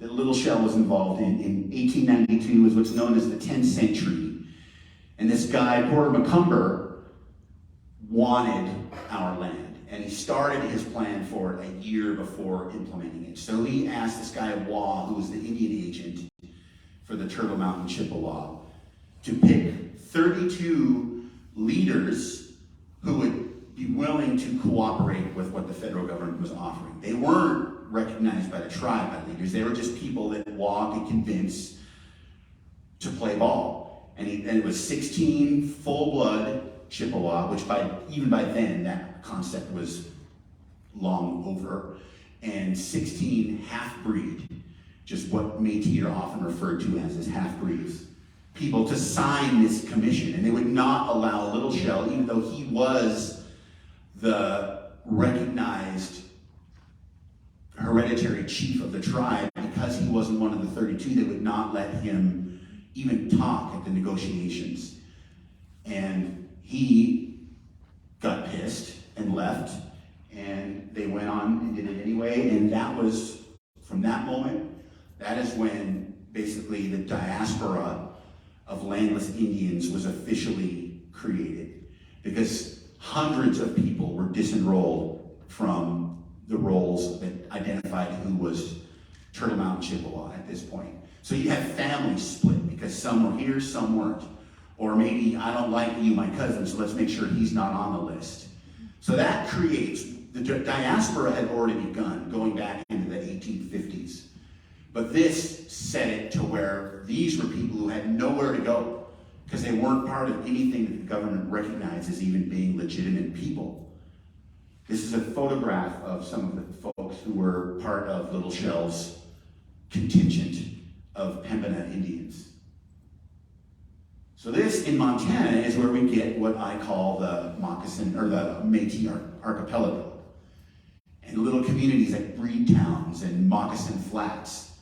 that Little Shell was involved in 1892 was what's known as the 10-cent treaty. And this guy, poor Macomber, wanted our land. And he started his plan for it a year before implementing it. So he asked this guy, Waugh, who was the Indian agent for the Turtle Mountain Chippewa, to pick 32 leaders who would be willing to cooperate with what the federal government was offering. They weren't recognized by the tribe by leaders. They were just people that Waugh could convince to play ball. And it was 16 full-blood Chippewa, which even by then, that concept was long over, and 16 half-breed, just what Métis are often referred to as half-breeds, people to sign this commission. And they would not allow Little Shell, even though he was the recognized hereditary chief of the tribe, because he wasn't one of the 32, they would not let him even talk at the negotiations. And he got pissed and left, and they went on and did it anyway. And that was, from that moment, that is when basically the diaspora of landless Indians was officially created, because hundreds of people were disenrolled from the roles that identified who was Turtle Mountain Chippewa at this point. So you have families split because some were here, some weren't. Or maybe, I don't like you, my cousin, so let's make sure he's not on the list. So that creates, the diaspora had already begun going back into the 1850s. But this set it to where these were people who had nowhere to go because they weren't part of anything that the government recognized as even being legitimate people. This is a photograph of some of the folks who were part of Little Shell's contingent of Pembina Indians. So this, in Montana, is where we get what I call the moccasin, or the Métis archipelago. And little communities like Breed Towns and Moccasin Flats,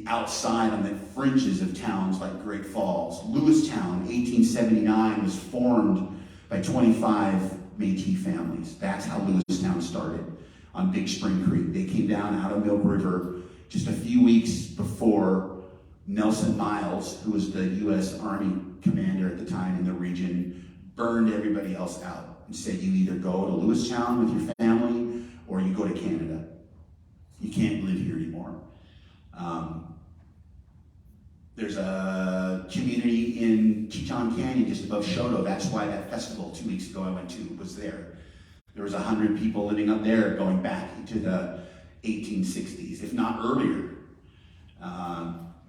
outside on the fringes of towns like Great Falls. Lewistown, 1879, was formed by 25 Métis families. That's how Lewistown started, on Big Spring Creek. They came down out of Milk River just a few weeks before Nelson Miles, who was the U.S. Army commander at the time in the region, burned everybody else out and said, you either go to Lewistown with your family or you go to Canada. You can't live here anymore. There's a community in Teton Canyon just above Shoto. That's why that festival 2 weeks ago I went to was there. There was 100 people living up there going back into the 1860s, if not earlier.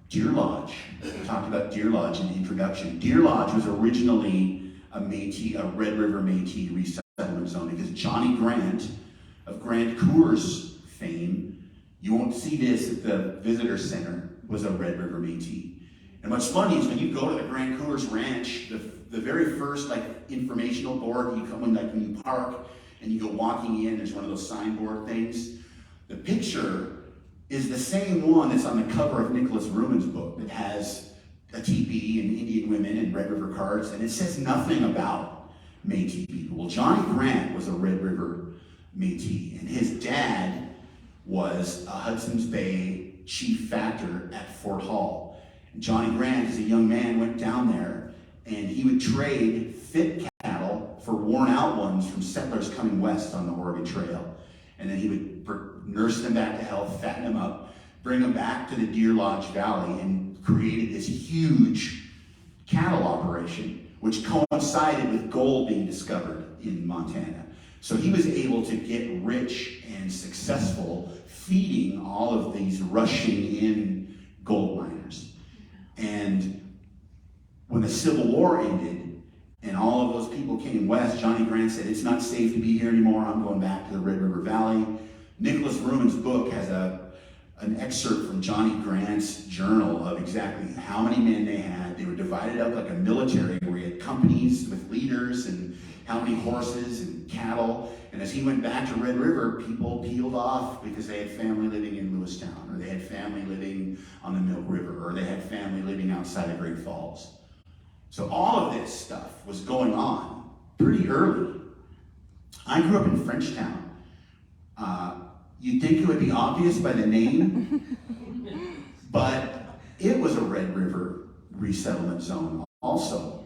Deer Lodge. We talked about Deer Lodge in the introduction. Deer Lodge was originally a Métis, a Red River Métis resettlement zone, because Johnny Grant of Grant Coors fame, you won't see this at the visitor center, was a Red River Métis. And what's funny is when you go to the Grant Coors Ranch, the very first informational board, you come in when you park and you go walking in, there's one of those signboard things. The picture is the same one that's on the cover of Nicholas Ruman's book that has a teepee and Indian women and Red River cards, and it says nothing about Métis people. Well, Johnny Grant was a Red River Métis, and his dad was a Hudson's Bay chief factor at Fort Hall. And Johnny Grant, as a young man, went down there, and he would trade fit cattle for worn out ones from settlers coming west on the Oregon Trail. And then he would nurse them back to health, fatten them up, bring them back to the Deer Lodge Valley, and created this huge cattle operation, which coincided with gold being discovered in Montana. So he was able to get rich and successful feeding all of these rushing in gold miners. And when the Civil War ended and all of those people came west, Johnny Grant said, it's not safe to be here anymore, I'm going back to the Red River Valley. Nicholas Ruman's book has an excerpt from Johnny Grant's journal of exactly how many men they had. They were divided up like a military, where he had companies with leaders and how many horses and cattle. And as he went back to Red River, people peeled off because they had family living in Lewistown, or they had family living on the Milk River, or they had family living outside of Great Falls. So all of this stuff was going on pretty early. I grew up in Frenchtown. You'd think it would be obvious by the name, but it was a Red River resettlement zone also.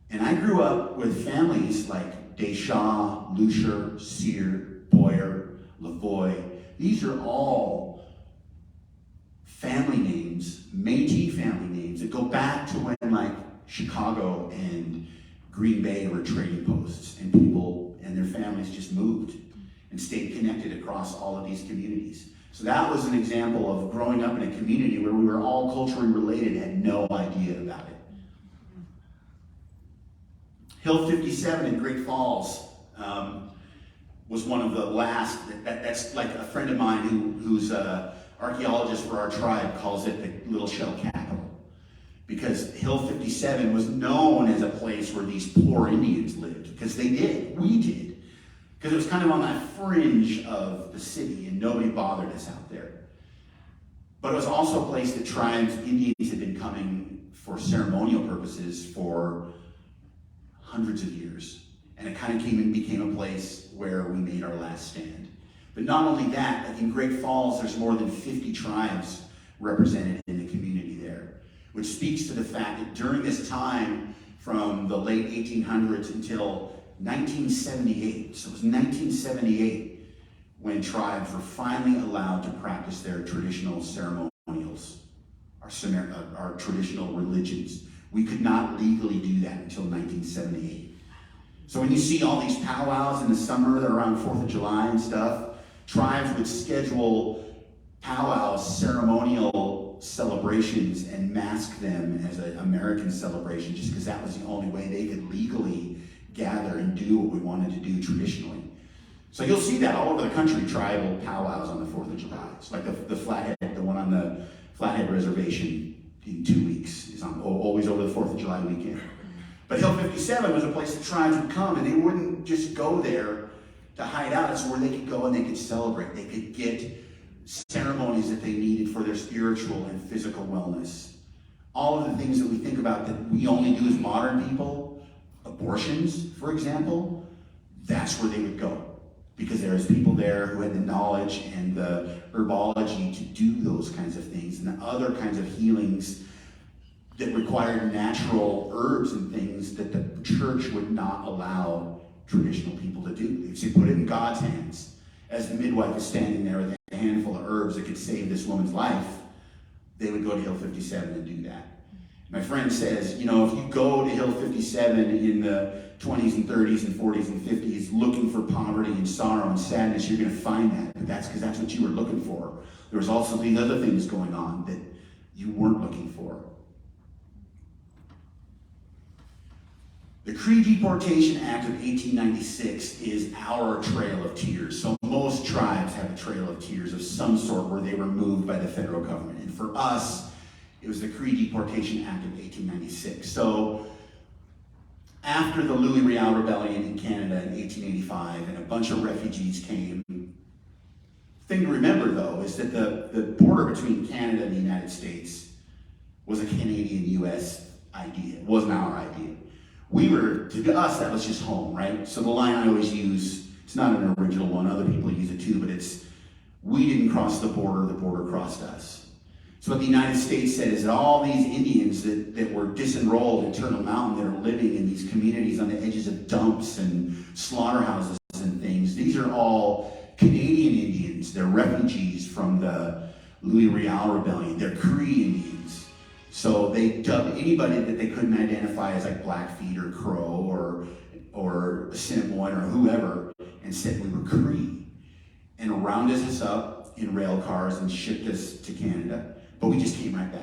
And I grew up with families like Deschamps, Lucier, Cyr, Boyer, Lavoie. These are all family names, Métis family names, that go back to when Chicago and Green Bay were trading posts, and people and their families just moved and stayed connected across all of these communities. So that was an example of growing up in a community where we were all culturally related, had no idea about it. Hill 57 in Great Falls was one of the last, that's like a friend of mine who's an archaeologist for our tribe calls it the Little Shell Capital. Because Hill 57 was known as a place where these poor Indians lived, because they did, we did. Because it was kind of on that fringe of the city, and nobody bothered us out there. But it was also a place that tribes, Indians, had been coming for ceremonial purposes for hundreds of years. And it kind of came and became a place where we made our last stand. But not only that, in Great Falls, there's more than 50 tribes represented in the community there, which speaks to the fact that during this time, from the late 1800s until 1978, so it was 1978 when tribes were finally allowed to practice their traditional ceremonials, our traditional religions. We could not legally do that until 1978. So when you see all these powwows in the summer around 4th of July and stuff, tribes would schedule powwows, ceremonial celebrations, and mask them as an American celebration, just because that was the only way they could legally gather and do what we wanted to do traditionally. So you'll see that all over the country, tribal powwows on the 4th of July. It's like the Flathead, the one on the Flathead Reservation in 2 weeks is on always over the 4th of July weekend. But Hill 57 was a place that tribes would come, and they wouldn't just go there to hide out. It's where they could go and they could celebrate. They could get ceremonies that they needed for their spiritual and physical wellness. All of the things that we think about that we only do as modern people, abortions, for example, that's where they would go. Because there's people there who had the knowledge and the herbology to do those kinds of things, and the other kinds of healings that required natural herbs and things that the church would not allow traditional people to do. They'd say, put it in God's hands. As the midwife is standing there with a handful of herbs that could save this woman's life, they would go to Hill 57 and do that. My friend says, if you go to Hill 57 in the 20s and 30s and 40s and 50s looking for poverty and sorrow and sadness, you're going to find that. But that's because that's what you were looking for. There was also these other things going on that you weren't looking for. The Cree Deportation Act of 1896 is our trail of tears. So most tribes have a trail of tears of some sort where they were moved by the federal government. And for us, it was the Cree Deportation Act of 1896. So after the Louis Riel Rebellion in Canada in 1885 and a bunch of refugees came, the thing to remember though is that the border between Canada and the United States was a Canadian-US idea. It wasn't our idea. To us, that was just home, right? So the line I always use, it's not an original one, other people use it too, but it's, we didn't cross the border crossed us. So what the United States said is that all these Indians that were disenrolled in Turtle Mountain, that are living in these communities on the edges of dumps and slaughterhouses and things, these are all Canadian Indians. They're refugees from the Louis Riel Rebellion. They're Cree Indians. So they dubbed anybody that they couldn't identify as like Blackfeet or Crow or Assiniboine or whoever, and said we were Cree, and rounded us up in rail cars and shipped us to Canada. But we just came right back.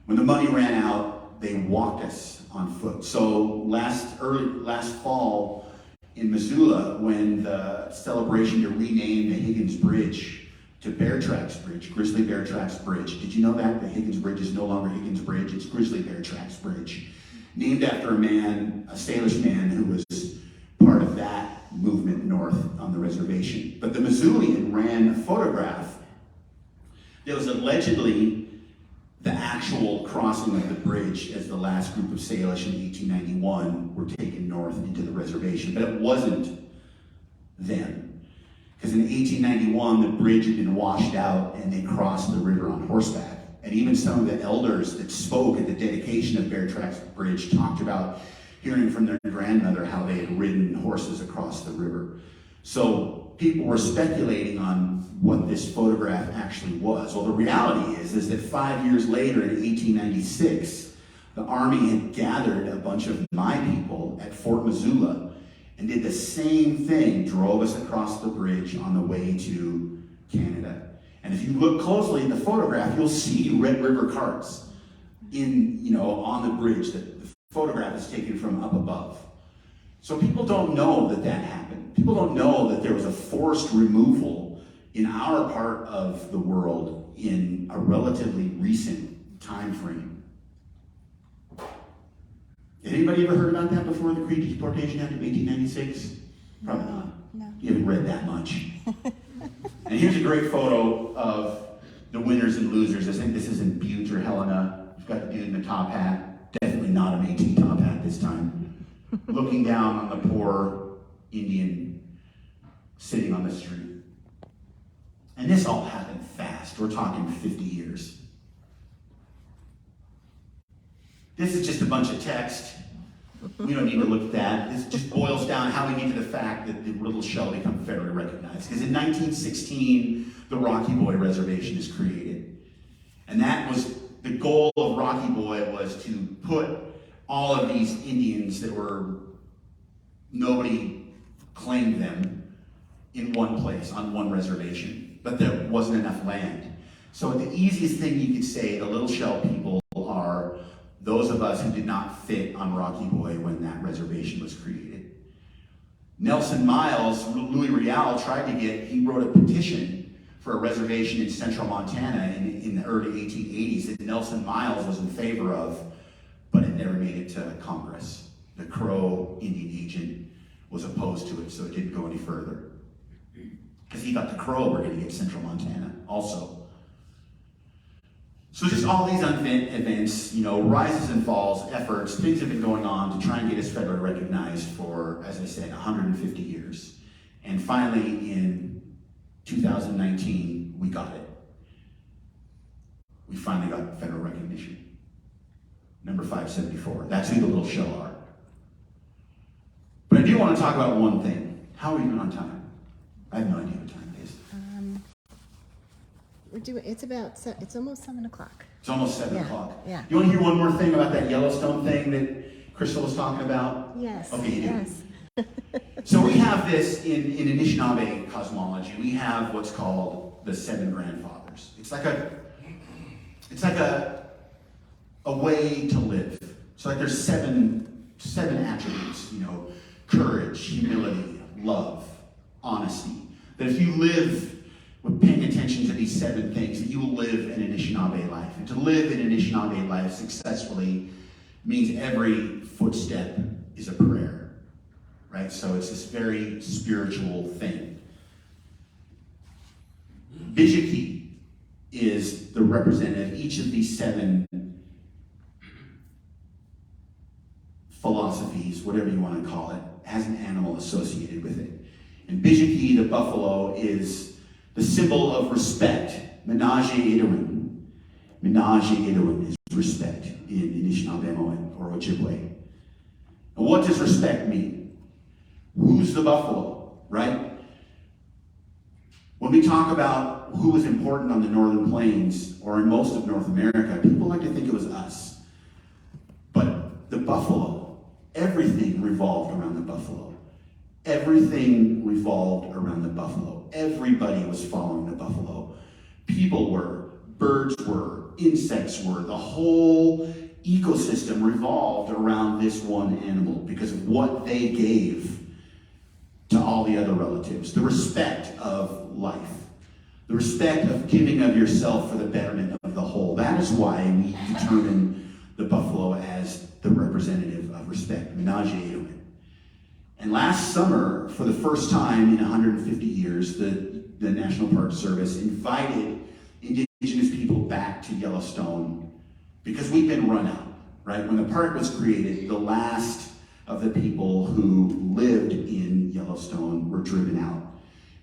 When the money ran out, they walked us on foot. So last fall in Missoula, when the celebration to rename the Higgins Bridge to Bear Tracks Bridge, Grizzly Bear Tracks Bridge. Did you know that? The Higgins Bridge is no longer Higgins Bridge, it's Grizzly Bear Tracks Bridge. Named after a man, a Salish man who was part of that movement north on the reservation. But the Missoulian ran a photograph that was allegedly the actual crossing of the bridge as the last group of Salish in 1891 were taken north into the reservation, but it wasn't them. Because in 1891, the bridge had been washed out and they crossed the river on horseback. And even some of the elders that spoke at the dedication of Bear Tracks Bridge talked about hearing from their grandmother how they had ridden horses across the river. So people were speculating on what this photograph actually was. Well, the reality is that 5 years later in 1896, the Army had gathered a bunch of my people at Fort Missoula and did the same thing, drove us across the bridge on the way to Canada. And if you look closely in the photograph, you'll see Red River carts on the bridge. The photograph is taken from up above. So people don't know that happened. People don't know that there was a forced removal in our part of the world in a relatively recent time frame. Had anybody ever heard about that before, the Cree Deportation Act of 1896? Probably not. No. You haven't read that much. And here's a great photo of the winners and losers. I think this is in Butte or Helena. You've got the dude in the top hat. Definitely not an Métis top hat this time. Looking down on the poor Indian sitting on the street. And this all happened fast. We're talking 50 years. This is just a bunch of text. We don't need to look at that. This just boils down how we get to the fact that the Little Shell become federally recognized. Because in 1916, the Rocky Boy Reservation is created. And that was, the goal of Rocky Boy was to put all of these Indians that nobody claimed them in one place, on one reservation. But there wasn't enough land. So the easiest thing you could say, the Little Shell people are those of us who did not fit on Rocky Boy when that reservation was created. Nelson Miles, Louis Riel he wrote a petition for a reservation in central Montana in the early 1880s that Nelson Miles was in favor of, but it never made it to Congress. The Crow Indian agent was opposed to it, so it didn't go any further. Because he thought the Crow were going to get central Montana also. So just all these events, rises and falls, efforts, things have been going on to try and get us federally recognized for, as I said, 150 years. And finally, in 2019, we got it. We finally got federal recognition. Number 574. That's who the Little Shell are. But I do want to talk about one thing. How are we doing on time? I have no idea what time it is. It's almost 7 o'clock. It's almost 7 o'clock. Yeah. You want to hear one more thing about that Yellowstone thing that Crystal was talking about? Yes. Okay, you do. Yes. So we have this in Anishinaabe cosmology. We have what's called the 7 grandfathers. It's like It's like a way to live. So like there's seven attributes, courage, humility, love, honesty. That if you live with paying attention to these 7 things, that you will live an Anishinaabe life. And to live an Anishinaabe life successfully means every footstep is a prayer, right? So it's this very spiritual thing. Bijiki is the representative. Each of these 7 philosophies, whatever you want to call it, has an animal associated with it. And Bijiki, the buffalo, is the symbol of respect. Menage Idoin. Menage Idoin is respect in Anishinaabe or Ojibwe. And what does respect mean? Who's the buffalo, right? When we talk about who was important on the Northern Plains or in most of North America, people like to think it was us. But the buffalo, everything revolved around the buffalo. Everything revolved around the buffalo. Everybody was following the buffalo. People were, birds were, insects were. The whole ecosystem revolved around this one animal because of what they gave to all the other relatives. The respect of life. The respect of giving of yourself for the betterment of the whole. That is why we determine the buffalo as the representative of respect. Menage a Idoin. And last summer, for the first time in 150 years, the National Park Service invited Indigenous people back to Yellowstone because we've been run out, right? When the park was created, the last of the people who lived in Yellowstone were driven out.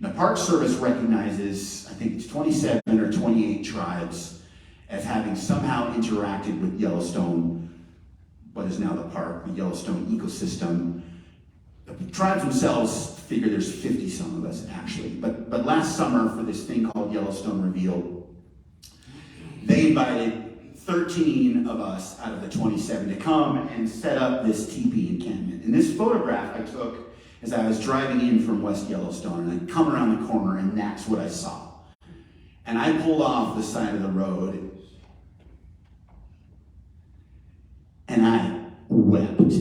And the Park Service recognizes, I think it's 27 or 28 tribes as having somehow interacted with Yellowstone, what is now the park, the Yellowstone ecosystem. The tribes themselves figure there's 50-some of us, actually. But last summer, for this thing called Yellowstone Reveal, they invited 13 of us out of the 27 to come and set up this teepee encampment. And this photograph I took as I was driving in from West Yellowstone, and I come around the corner, and that's what I saw. And I pulled off the side of the road, and I wept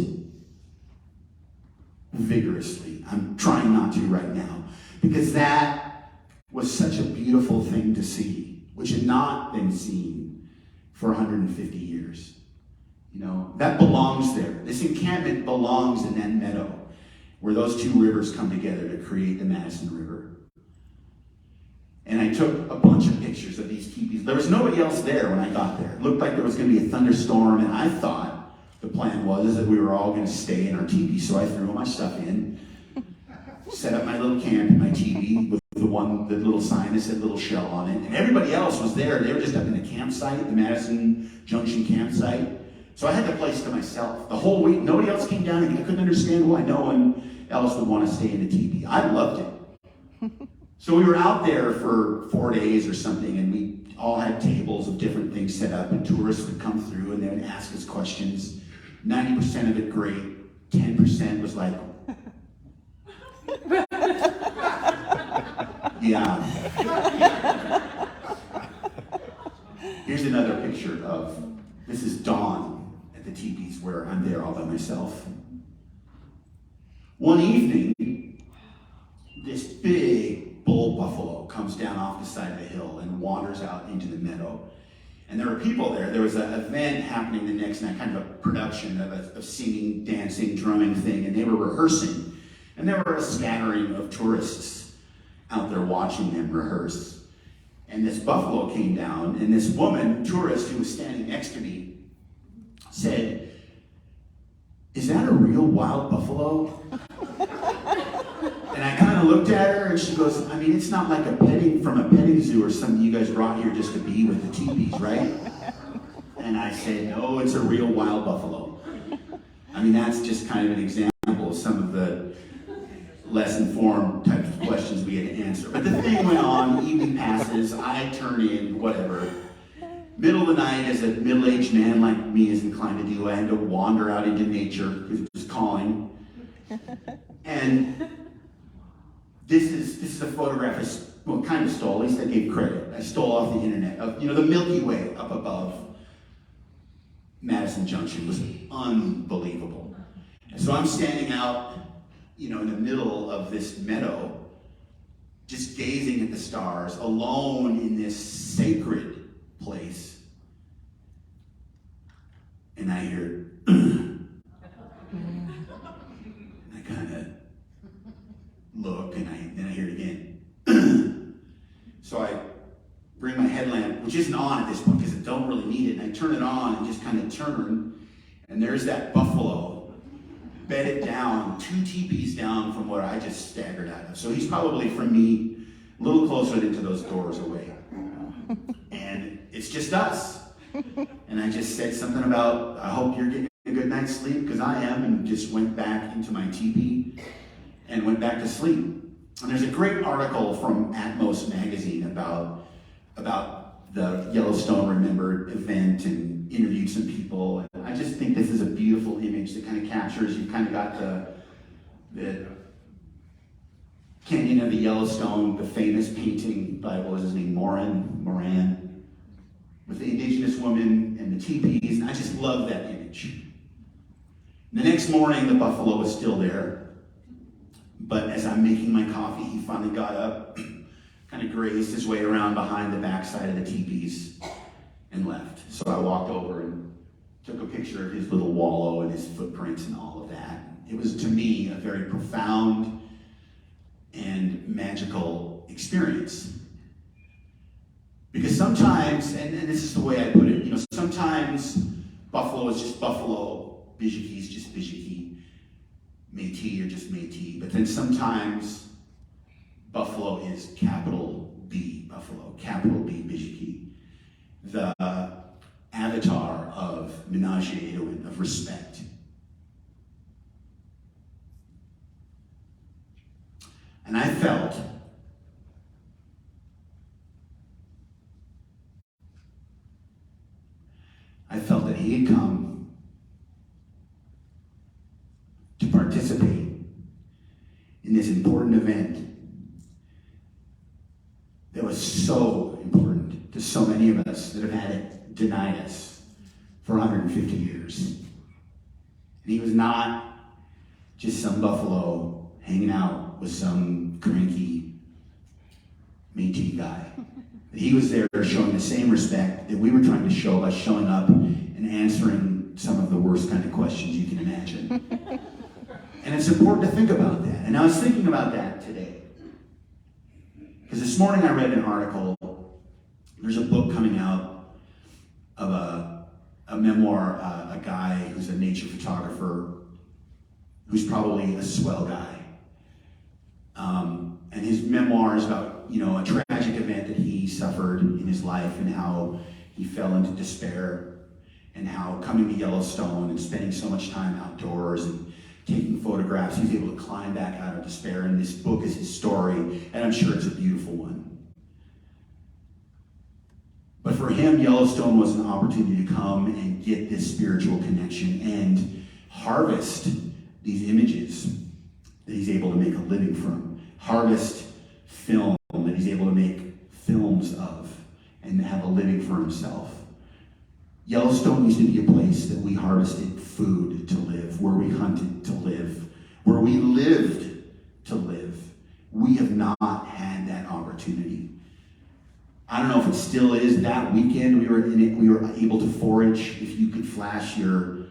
vigorously. I'm trying not to right now, because that was such a beautiful thing to see, which had not been seen for 150 years. That belongs there. This encampment belongs in that meadow where those 2 rivers come together to create the Madison River. And I took a bunch of pictures of these teepees. There was nobody else there when I got there. It looked like there was going to be a thunderstorm, and I thought the plan was that we were all going to stay in our teepee. So I threw all my stuff in, set up my little camp in my teepee with the little sign that said Little Shell on it. And everybody else was there. They were just up in the campsite, the Madison Junction campsite. So I had the place to myself. The whole week, nobody else came down, and I couldn't understand why no one else would want to stay in the teepee. I loved it. So we were out there for 4 days or something, and we all had tables of different things set up, and tourists would come through and they would ask us questions. 90% of it great, 10% was like, yeah. Here's another picture of, this is dawn at the teepees where I'm there all by myself. One evening, this big bull buffalo comes down off the side of the hill and wanders out into the meadow. And there were people there. There was an event happening the next night, kind of a production of a singing, dancing, drumming thing, and they were rehearsing. And there were a scattering of tourists out there watching them rehearse. And this buffalo came down, and this woman, tourist, who was standing next to me, said, "Is that a real wild buffalo?" And I kind of looked at her, and she goes, "I mean, it's not like from a petting zoo or something you guys brought here just to be with the teepees, right?" And I said, "No, it's a real wild buffalo." I mean, that's just kind of an example of some of the less informed types of questions we had to answer. But the thing went on, evening passes, I turn in, whatever. Middle of the night, as a middle-aged man like me is inclined to do, I had to wander out into nature because it was calling. And This is a photograph kind of stole, at least I gave credit. I stole off the internet of, the Milky Way up above Madison Junction was unbelievable. And so I'm standing out, in the middle of this meadow, just gazing at the stars, alone in this sacred place. And I hear, and I kind of look, and then I hear it again. So I bring my headlamp, which isn't on at this point because I don't really need it, and I turn it on and just kind of turn, and there's that buffalo bedded down, 2 teepees down from where I just staggered out of. So he's probably from me a little closer than to those doors away. And it's just us. And I just said something about, I hope you're getting a good night's sleep, because I am, and just went back into my teepee and went back to sleep. And there's a great article from Atmos magazine about the Yellowstone Remembered event, and interviewed some people. And I just think this is a beautiful image that kind of captures, you've kind of got the Canyon of the Yellowstone, the famous painting by, what was his name, Moran, with the Indigenous woman and the teepees, and I just love that image. The next morning, the buffalo was still there, but as I'm making my coffee, he finally got up, kind of grazed his way around behind the backside of the teepees, and left. So I walked over and took a picture of his little wallow and his footprints and all of that. It was, to me, a very profound and magical experience. Because sometimes, and this is the way I put it, sometimes buffalo is just buffalo, Bijiki is just Bijiki, Métis are just Métis, but then sometimes buffalo is capital B buffalo, capital B Bijiki, the avatar of menage a trois, of respect. And I felt that he had come to participate in this important event that was so important to so many of us that have had it denied us for 150 years. And he was not just some buffalo hanging out with some cranky Métis guy. He was there showing the same respect that we were trying to show by showing up and answering some of the worst kind of questions you can imagine. And it's important to think about that. And I was thinking about that today. Because this morning I read an article. There's a book coming out of a memoir, a guy who's a nature photographer, who's probably a swell guy. And his memoir is about, a tragic event that he suffered in his life, and how he fell into despair, and how coming to Yellowstone and spending so much time outdoors and taking photographs, he was able to climb back out of despair. And this book is his story, and I'm sure it's a beautiful one. But for him, Yellowstone was an opportunity to come and get this spiritual connection and harvest these images that he's able to make a living from. Harvest film that he's able to make films of and have a living for himself. Yellowstone used to be a place that we harvested food to live, where we hunted to live, where we lived to live. We have not had that opportunity. I don't know if it still is. That weekend we were able to forage. If you could flash your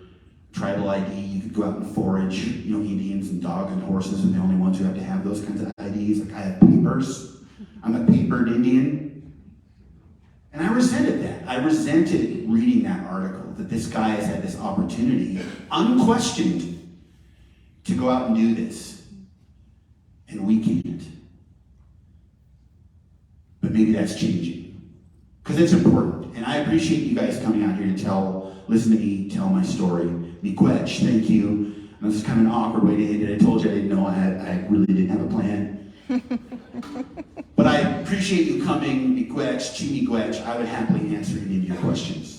tribal ID, you could go out and forage. Indians and dogs and horses are the only ones who have to have those kinds of IDs. Like, I have papers. I'm a papered Indian. And I resented that. I resented reading that article, that this guy has had this opportunity, unquestioned, to go out and do this. And we can't. But maybe that's changing. Because it's important. And I appreciate you guys coming out here to listen to me tell my story. Miigwech, thank you. This is kind of an awkward way to end it. I told you I didn't know I really didn't have a plan. But I appreciate you coming. Miigwech, chi miigwech. I would happily answer any of your questions.